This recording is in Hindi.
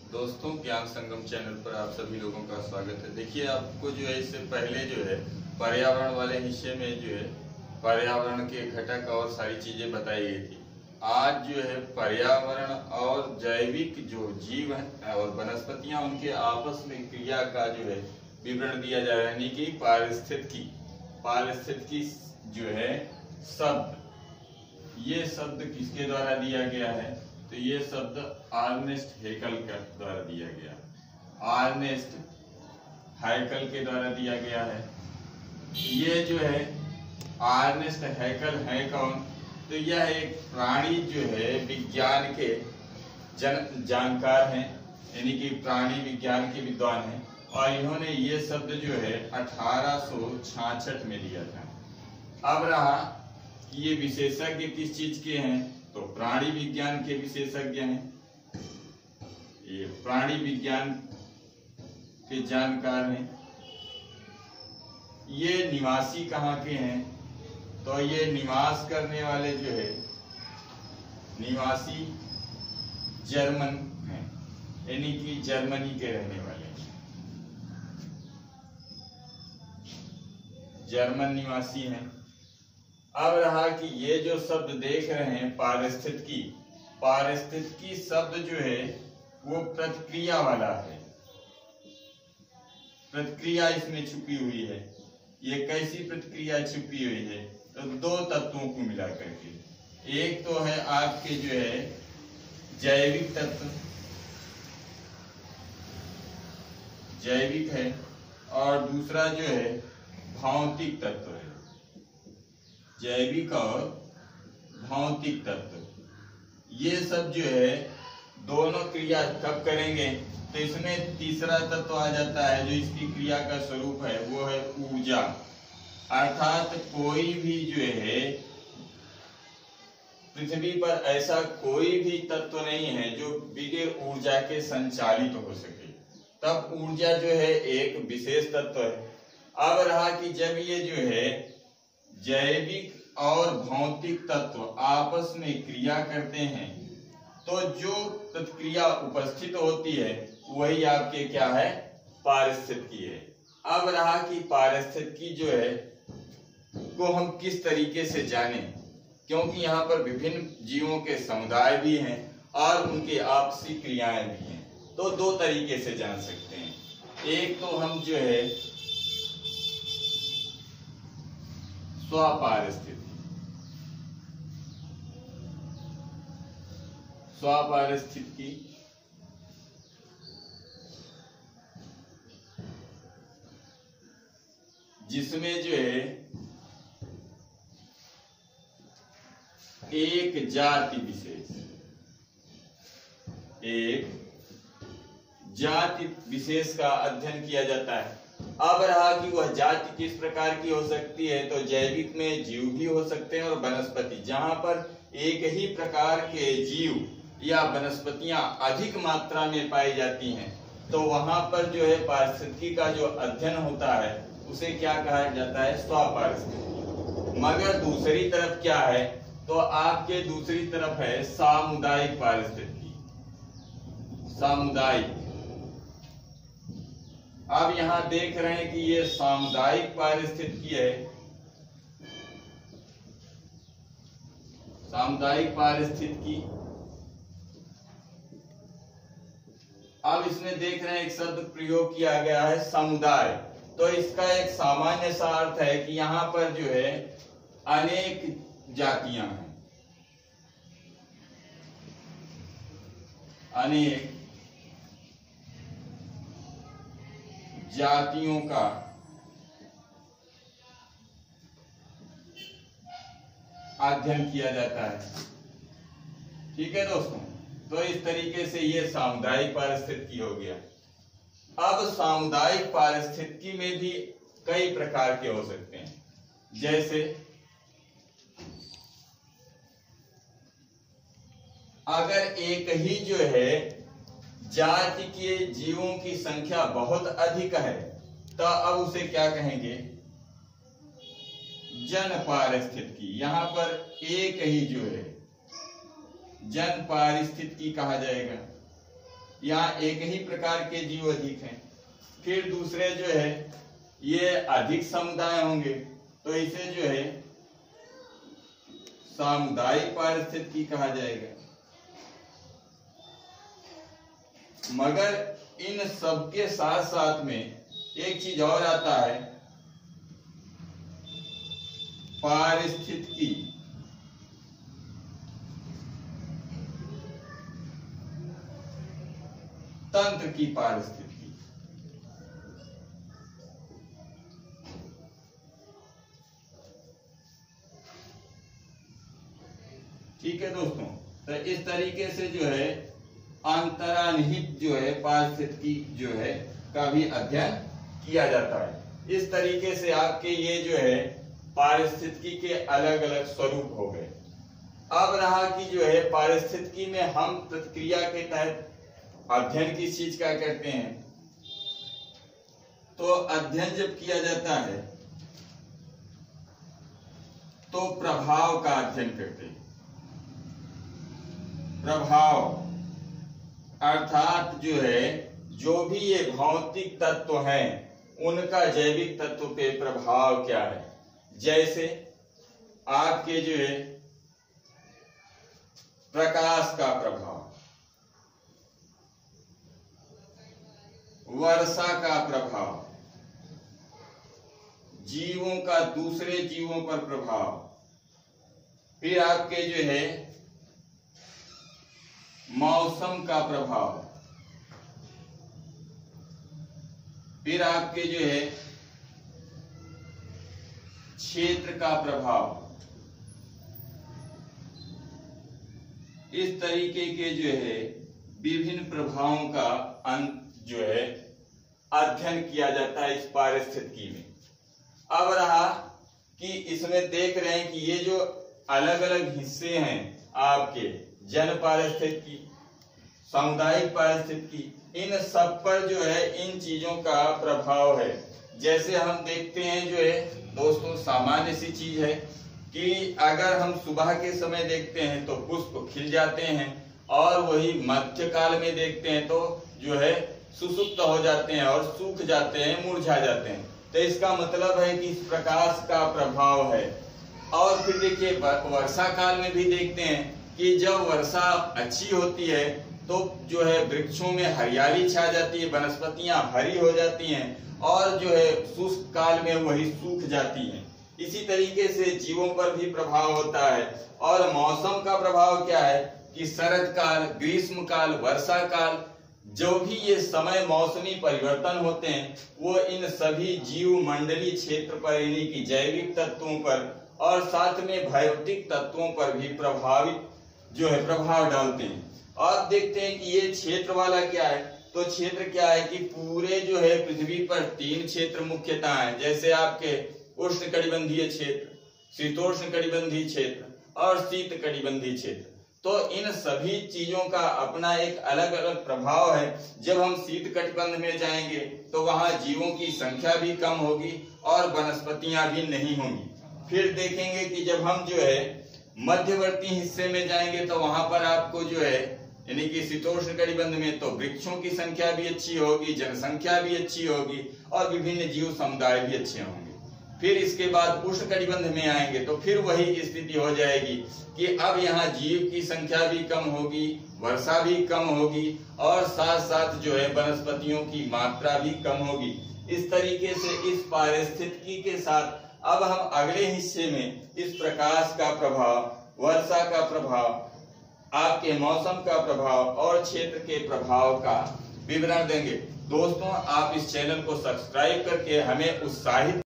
दोस्तों, ज्ञान संगम चैनल पर आप सभी लोगों का स्वागत है। देखिए, आपको जो है इससे पहले जो है पर्यावरण वाले हिस्से में जो है पर्यावरण के घटक और सारी चीजें बताई गई थी। आज जो है पर्यावरण और जैविक जो जीव है और वनस्पतियां उनके आपस में क्रिया का जो है विवरण दिया जा रहा है, यानी कि पारिस्थितिकी जो है शब्द, ये शब्द किसके द्वारा दिया गया है? तो ये शब्द अर्नेस्ट हैकल के द्वारा दिया गया, अर्नेस्ट हैकल के द्वारा दिया गया है। ये जो है अर्नेस्ट हैकल है कौन? तो यह एक प्राणी जो है विज्ञान के जानकार हैं, यानी कि प्राणी विज्ञान के विद्वान हैं, और इन्होंने ये शब्द जो है 1866 में दिया था। अब रहा कि ये विशेषज्ञ किस चीज के हैं? तो प्राणी विज्ञान के विशेषज्ञ हैं, ये प्राणी विज्ञान के जानकार हैं। ये निवासी कहाँ के हैं? तो ये निवास करने वाले जो है निवासी जर्मन हैं, यानी कि जर्मनी के रहने वाले हैं, जर्मन निवासी हैं। अब रहा कि ये जो शब्द देख रहे हैं पारिस्थितिकी शब्द जो है वो प्रतिक्रिया वाला है, प्रतिक्रिया इसमें छुपी हुई है। ये कैसी प्रतिक्रिया छुपी हुई है? तो दो तत्वों को मिला करके, एक तो है आपके जो है जैविक तत्व, जैविक है, और दूसरा जो है भौतिक तत्व है, जैविक और भौतिक तत्व। ये सब जो है दोनों क्रिया कब करेंगे? तो इसमें तीसरा तत्व आ जाता है जो इसकी क्रिया का स्वरूप है, वो है ऊर्जा। अर्थात कोई भी जो है पृथ्वी पर ऐसा कोई भी तत्व नहीं है जो बिना ऊर्जा के संचालित हो सके, तब ऊर्जा जो है एक विशेष तत्व है। अब रहा कि जब ये जो है जैविक और भौतिक तत्व आपस में क्रिया करते हैं तो जो प्रतिक्रिया उपस्थित होती है वही आपके क्या है? पारिस्थितिकी है। अब रहा कि पारिस्थितिकी जो है को हम किस तरीके से जानें, क्योंकि यहाँ पर विभिन्न जीवों के समुदाय भी हैं और उनकी आपसी क्रियाएं भी हैं। तो दो तरीके से जान सकते हैं। एक तो हम जो है स्वपारिस्थितिकी, जिसमें जो है एक जाति विशेष, एक जाति विशेष का अध्ययन किया जाता है। अब रहा कि वह जाति किस प्रकार की हो सकती है? तो जैविक में जीव भी हो सकते हैं और वनस्पति, जहां पर एक ही प्रकार के जीव या वनस्पतियां अधिक मात्रा में पाई जाती हैं, तो वहां पर जो है पारिस्थितिकी का जो अध्ययन होता है उसे क्या कहा जाता है? स्वपारिस्थितिकी। मगर दूसरी तरफ क्या है? तो आपके दूसरी तरफ है सामुदायिक पारिस्थितिकी, सामुदायिक। अब यहां देख रहे हैं कि ये सामुदायिक पारिस्थितिकी है, सामुदायिक पारिस्थितिकी। अब इसमें देख रहे हैं एक शब्द प्रयोग किया गया है समुदाय। तो इसका एक सामान्य सा अर्थ है कि यहाँ पर जो है अनेक जातियां हैं, अनेक जातियों का अध्ययन किया जाता है। ठीक है दोस्तों, तो इस तरीके से ये सामुदायिक पारिस्थितिकी हो गया। अब सामुदायिक पारिस्थितिकी में भी कई प्रकार के हो सकते हैं, जैसे अगर एक ही जो है जाति के जीवों की संख्या बहुत अधिक है तो अब उसे क्या कहेंगे? जन पारिस्थितिकी। यहाँ पर एक ही जो है जन पारिस्थितिकी कहा जाएगा। यहाँ एक ही प्रकार के जीव अधिक हैं। फिर दूसरे जो है ये अधिक समुदाय होंगे तो इसे जो है सामुदायिक पारिस्थितिकी कहा जाएगा। मगर इन सबके साथ साथ में एक चीज और आता है, पारिस्थितिकी। तंत्र की पारिस्थितिकी। ठीक है दोस्तों, तो इस तरीके से जो है अंतर्निहित जो है पारिस्थितिकी जो है का भी अध्ययन किया जाता है। इस तरीके से आपके ये जो है पारिस्थितिकी के अलग अलग स्वरूप हो गए। अब रहा कि जो है पारिस्थितिकी में हम प्रतिक्रिया के तहत अध्ययन किस चीज का करते हैं, तो अध्ययन जब किया जाता है तो प्रभाव का अध्ययन करते हैं। प्रभाव अर्थात जो है जो भी ये भौतिक तत्व हैं उनका जैविक तत्व पे प्रभाव क्या है। जैसे आपके जो है प्रकाश का प्रभाव, वर्षा का प्रभाव, जीवों का दूसरे जीवों पर प्रभाव, फिर आपके जो है मौसम का प्रभाव, फिर आपके जो है क्षेत्र का प्रभाव। इस तरीके के जो है विभिन्न प्रभावों का जो है अध्ययन किया जाता है इस पारिस्थितिकी में। अब रहा कि इसमें देख रहे हैं कि ये जो अलग अलग हिस्से हैं आपके जन पारिस्थितिकी, सामुदायिक पारिस्थितिकी, इन सब पर जो है इन चीजों का प्रभाव है। जैसे हम देखते हैं जो है दोस्तों सामान्य सी चीज है कि अगर हम सुबह के समय देखते हैं तो पुष्प खिल जाते हैं और वही मध्यकाल में देखते हैं तो जो है सुसुप्त हो जाते हैं और सूख जाते हैं, मुरझा जाते हैं। तो इसका मतलब है कि इस प्रकाश का प्रभाव है। और फिर देखिए वर्षा काल में भी देखते हैं कि जब वर्षा अच्छी होती है तो जो है वृक्षों में हरियाली छा जाती है, वनस्पतियां हरी हो जाती हैं और जो है शुष्क काल में वही सूख जाती हैं। इसी तरीके से जीवों पर भी प्रभाव होता है। और मौसम का प्रभाव क्या है कि शरद काल, ग्रीष्म काल, वर्षा काल, जो भी ये समय मौसमी परिवर्तन होते हैं वो इन सभी जीव मंडलीय क्षेत्र पर यानी कि जैविक तत्वों पर और साथ में भौतिक तत्वों पर भी प्रभाव डालते हैं। और देखते हैं कि ये क्षेत्र वाला क्या है, तो क्षेत्र क्या है कि पूरे जो है पृथ्वी पर 3 क्षेत्र मुख्यतः हैं। जैसे आपके उष्णकटिबंधीय क्षेत्र, शीतोष्ण कटिबंधीय क्षेत्र और शीत कटिबंधीय क्षेत्र। तो इन सभी चीजों का अपना एक अलग अलग प्रभाव है। जब हम शीत कटिबंध में जाएंगे तो वहां जीवों की संख्या भी कम होगी और वनस्पतियां भी नहीं होंगी। फिर देखेंगे कि जब हम जो है मध्यवर्ती हिस्से में जाएंगे तो वहां पर आपको जो है यानी कि शीतोष्ण कटिबंध में तो वृक्षों की संख्या भी अच्छी होगी, जनसंख्या भी अच्छी होगी और विभिन्न जीव समुदाय भी अच्छे होंगे। फिर इसके बाद उष्ण कटिबंध में आएंगे तो फिर वही स्थिति हो जाएगी कि अब यहाँ जीव की संख्या भी कम होगी, वर्षा भी कम होगी और साथ साथ जो है वनस्पतियों की मात्रा भी कम होगी। इस तरीके से इस पारिस्थितिकी के साथ अब हम अगले हिस्से में इस प्रकाश का प्रभाव, वर्षा का प्रभाव, आपके मौसम का प्रभाव और क्षेत्र के प्रभाव का विवरण देंगे। दोस्तों आप इस चैनल को सब्सक्राइब करके हमें उत्साहित